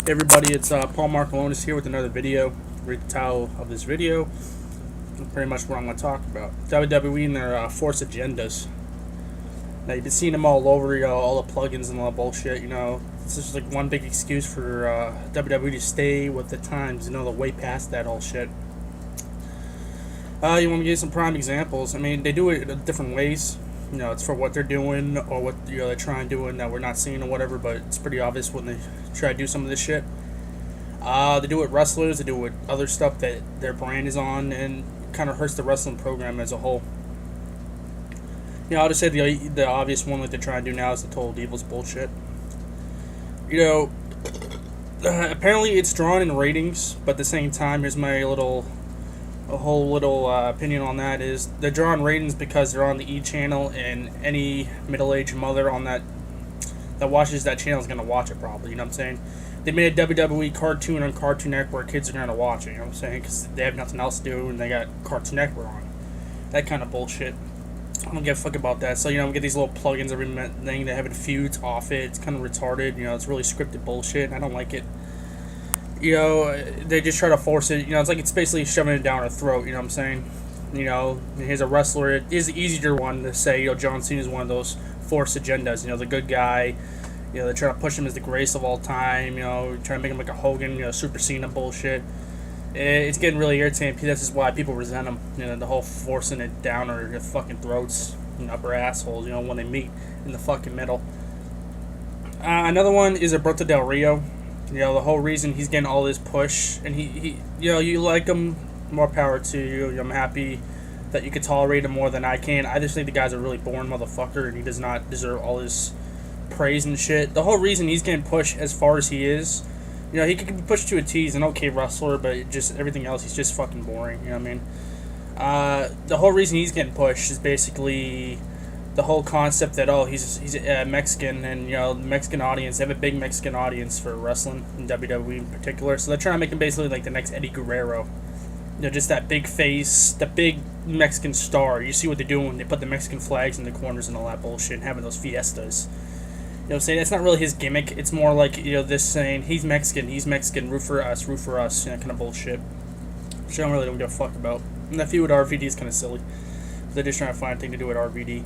Hey everybody, it's Paul Marcolonis here with another video. Read the title of this video. Pretty much what I'm going to talk about. WWE and their forced agendas. Now you've been seeing them all over, all the plugins and all the bullshit. It's just like one big excuse for WWE to stay with the times. They're way past that whole shit. You want me to give you some prime examples? I mean, they do it in different ways. It's for what they're doing or what they're trying to do and that we're not seeing or whatever, but it's pretty obvious when they try to do some of this shit. They do it with wrestlers, they do it with other stuff that their brand is on, and kind of hurts the wrestling program as a whole. I'll just say the obvious one that they're trying to do now is the Total Divas bullshit. Apparently it's drawn in ratings, but at the same time, here's my whole little opinion on that is they're drawing ratings because they're on the E channel, and any middle-aged mother on that watches that channel is going to watch it probably, you know what I'm saying? They made a WWE cartoon on Cartoon Network, kids are going to watch it, you know what I'm saying? Because they have nothing else to do and they got Cartoon Network on. That kind of bullshit. I don't give a fuck about that. So, we get these little plugins every thing, they're having feuds off it, it's kind of retarded, it's really scripted bullshit, I don't like it. They just try to force it. It's like it's basically shoving it down our throat. You know what I'm saying? He's a wrestler. It is the easier one to say. John Cena is one of those forced agendas. The good guy. They're trying to push him as the greatest of all time. Trying to make him like a Hogan. Super Cena bullshit. It's getting really irritating. This is why people resent him. The whole forcing it down our fucking throats and upper assholes. When they meet in the fucking middle. Another one is Alberto Del Rio. The whole reason he's getting all this push, and he you like him, more power to you. I'm happy that you could tolerate him more than I can. I just think the guy's a really boring motherfucker, and he does not deserve all this praise and shit. The whole reason he's getting pushed as far as he is, he could be pushed to a T. He's an okay wrestler, but just everything else, he's just fucking boring. You know what I mean? The whole reason he's getting pushed is basically the whole concept that he's Mexican, and the Mexican audience, they have a big Mexican audience for wrestling in WWE in particular, so they're trying to make him basically like the next Eddie Guerrero, just that big face, the big Mexican star. You see what they're doing, they put the Mexican flags in the corners and all that bullshit and having those fiestas. Saying that's not really his gimmick. It's more like this saying he's Mexican, root for us, kind of bullshit, which I don't give a fuck about. And that feud with RVD is kind of silly. They're just trying to find a thing to do with RVD.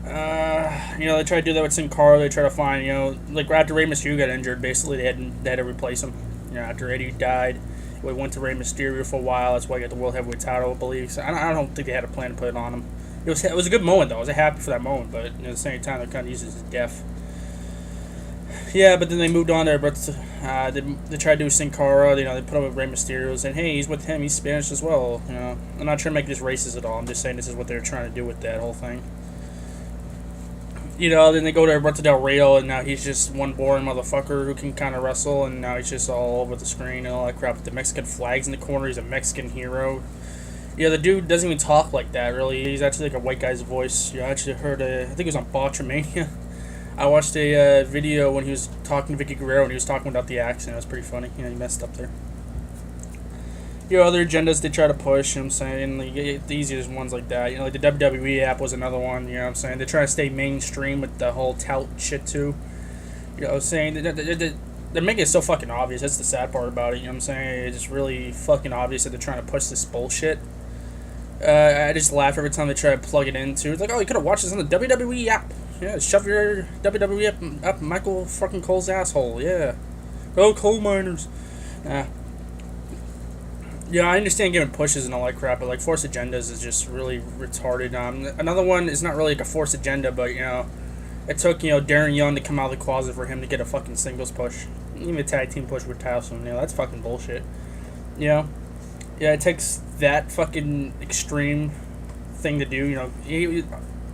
They try to do that with Sin Cara. They try to find, like after Rey Mysterio got injured, basically they had to replace him. After Eddie died, we went to Rey Mysterio for a while. That's why he got the World Heavyweight title, I believe. So I don't think they had a plan to put it on him. It was a good moment though. I was happy for that moment, but at the same time, they kind of used it as death. Yeah, but then they moved on there. But they tried to do Sin Cara. They put him with Rey Mysterio, and hey, he's with him. He's Spanish as well. I'm not trying to make this racist at all. I'm just saying this is what they're trying to do with that whole thing. Then they go to Alberto Del Rio, and now he's just one boring motherfucker who can kind of wrestle, and now he's just all over the screen and all that crap with the Mexican flags in the corner. He's a Mexican hero. The dude doesn't even talk like that, really. He's actually like a white guy's voice. I actually heard I think it was on Botchamania. I watched a video when he was talking to Vicky Guerrero, and he was talking about the accent. It was pretty funny. He messed up there. Other agendas they try to push, I'm saying, the easiest ones like that. Like the WWE app was another one, I'm saying. They're trying to stay mainstream with the whole tout shit, too. I'm saying, they're making it so fucking obvious. That's the sad part about it, I'm saying. It's really fucking obvious that they're trying to push this bullshit. I just laugh every time they try to plug it into. It's like, you could have watched this on the WWE app. Yeah, shove your WWE app up Michael fucking Cole's asshole, yeah. Go coal miners. Yeah, I understand giving pushes and all that crap, but like forced agendas is just really retarded. Another one is not really like a forced agenda, but it took Darren Young to come out of the closet for him to get a fucking singles push, even a tag team push with Towson. That's fucking bullshit. Yeah, it takes that fucking extreme thing to do. He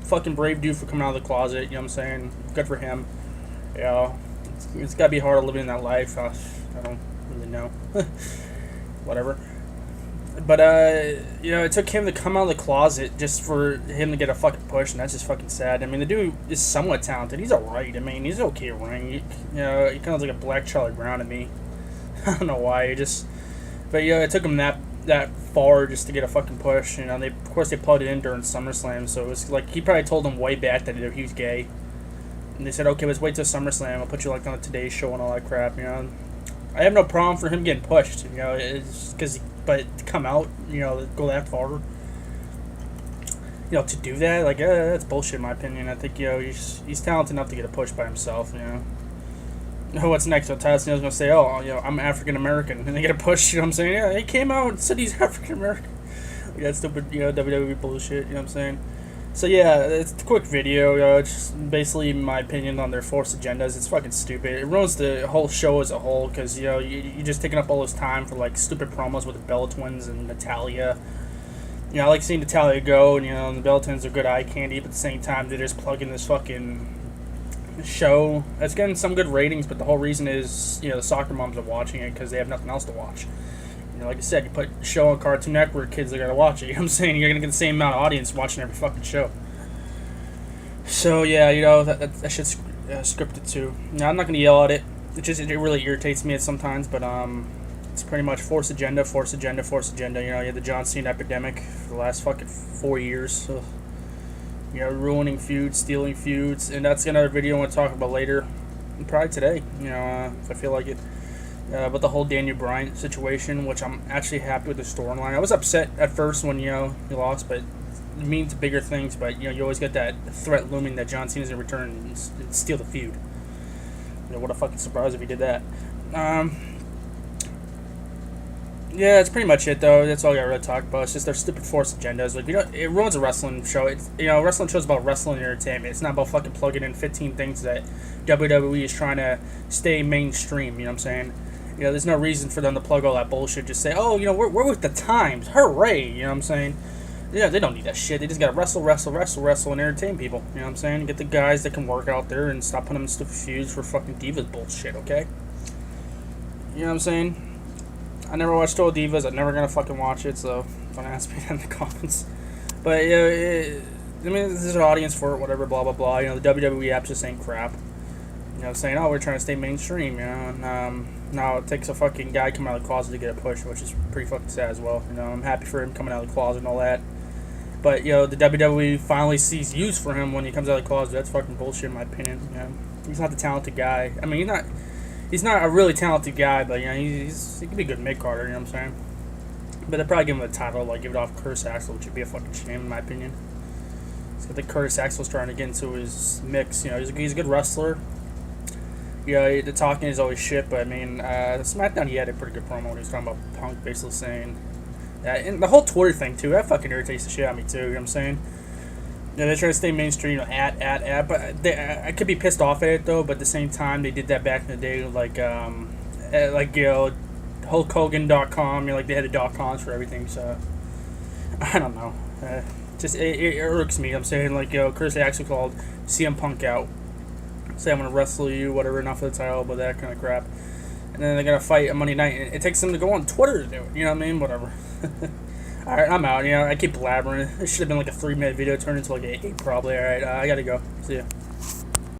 fucking brave dude for coming out of the closet. What I'm saying? Good for him. It's gotta be hard living in that life. I don't really know. Whatever. But, it took him to come out of the closet just for him to get a fucking push, and that's just fucking sad. I mean, the dude is somewhat talented. He's alright. I mean, he's okay at ring. He kind of like a black Charlie Brown to me. I don't know why. But, it took him that far just to get a fucking push. Of course, they plugged it in during SummerSlam, so it was like, he probably told them way back that he was gay. And they said, okay, let's wait till SummerSlam. I'll put you, like, on the Today Show and all that crap, I have no problem for him getting pushed. You know, it's because but to come out, you know, go that far. You know, to do that, like, that's bullshit in my opinion. I think, you know, he's talented enough to get a push by himself, you know. What's next? So Tyson's going to say, oh, you know, I'm African American, and they get a push, you know what I'm saying? Yeah, he came out and said he's African American. Like, that stupid, you know, WWE bullshit, you know what I'm saying? So, yeah, it's a quick video, you know, it's just basically my opinion on their forced agendas. It's fucking stupid. It ruins the whole show as a whole, because, you know, you're just taking up all this time for, like, stupid promos with the Bella Twins and Natalia. You know, I like seeing Natalia go, and, you know, the Bella Twins are good eye candy, but at the same time, they're just plugging this fucking show. It's getting some good ratings, but the whole reason is, you know, the soccer moms are watching it because they have nothing else to watch. You know, like I said, you put a show on Cartoon Network, kids are going to watch it. You know what I'm saying? You're going to get the same amount of audience watching every fucking show. So, yeah, you know, that shit's scripted too. Now, I'm not going to yell at it. It really irritates me sometimes, but, it's pretty much force agenda, force agenda, force agenda. You know, you had the John Cena epidemic for the last fucking 4 years. So, you know, ruining feuds, stealing feuds, and that's another video I want to talk about later, probably today. You know, if I feel like it. But the whole Daniel Bryan situation, which I'm actually happy with the storyline. I was upset at first when, you know, he lost, but it means bigger things. But, you know, you always get that threat looming that John Cena's going to return and steal the feud. You know, what a fucking surprise if he did that. Yeah, that's pretty much it, though. That's all I got to really talk about. It's just their stupid forced agendas. Like, you know, it ruins a wrestling show. It's, you know, wrestling show's about wrestling entertainment. It's not about fucking plugging in 15 things that WWE is trying to stay mainstream. You know what I'm saying? You know, there's no reason for them to plug all that bullshit. Just say, oh, you know, we're with the times. Hooray! You know what I'm saying? Yeah, they don't need that shit. They just got to wrestle, and entertain people. You know what I'm saying? Get the guys that can work out there and stop putting them in stupid feuds for fucking Divas bullshit, okay? You know what I'm saying? I never watched Total Divas. I'm never gonna fucking watch it, so don't ask me that in the comments. But yeah, I mean, there's an audience for it, whatever, blah blah blah. You know, the WWE apps just ain't crap. You know, saying, oh, we're trying to stay mainstream. You know, and now it takes a fucking guy coming out of the closet to get a push, which is pretty fucking sad as well. You know, I'm happy for him coming out of the closet and all that. But you know, the WWE finally sees use for him when he comes out of the closet. That's fucking bullshit, in my opinion. You know, he's not the talented guy. I mean, he's not a really talented guy, but you know, he could be a good mid-carder, you know what I'm saying? But they'd probably give him a title, like give it off Curtis Axel, which would be a fucking shame in my opinion. I think Curtis Axel's trying to get into his mix. You know, he's a good wrestler. You know, the talking is always shit, but I mean, SmackDown, he had a pretty good promo when he was talking about Punk, basically saying that, and the whole Twitter thing too, that fucking irritates the shit out of me too, you know what I'm saying? Yeah, they're trying to stay mainstream, you know, but I could be pissed off at it though. But at the same time, they did that back in the day, like you know, HulkHogan.com. You know, like they had the .coms for everything. So I don't know. Just it irks me. I'm saying, like, you know, Chris Axel called CM Punk out, say I'm gonna wrestle you, whatever, not for the title, but that kind of crap. And then they're gonna fight on Monday night. And it takes them to go on Twitter to do it. You know what I mean? Whatever. Alright, I'm out. You know, I keep blabbering. It should have been like a 3-minute video, turned into like an 8 probably. Alright, I gotta go. See ya.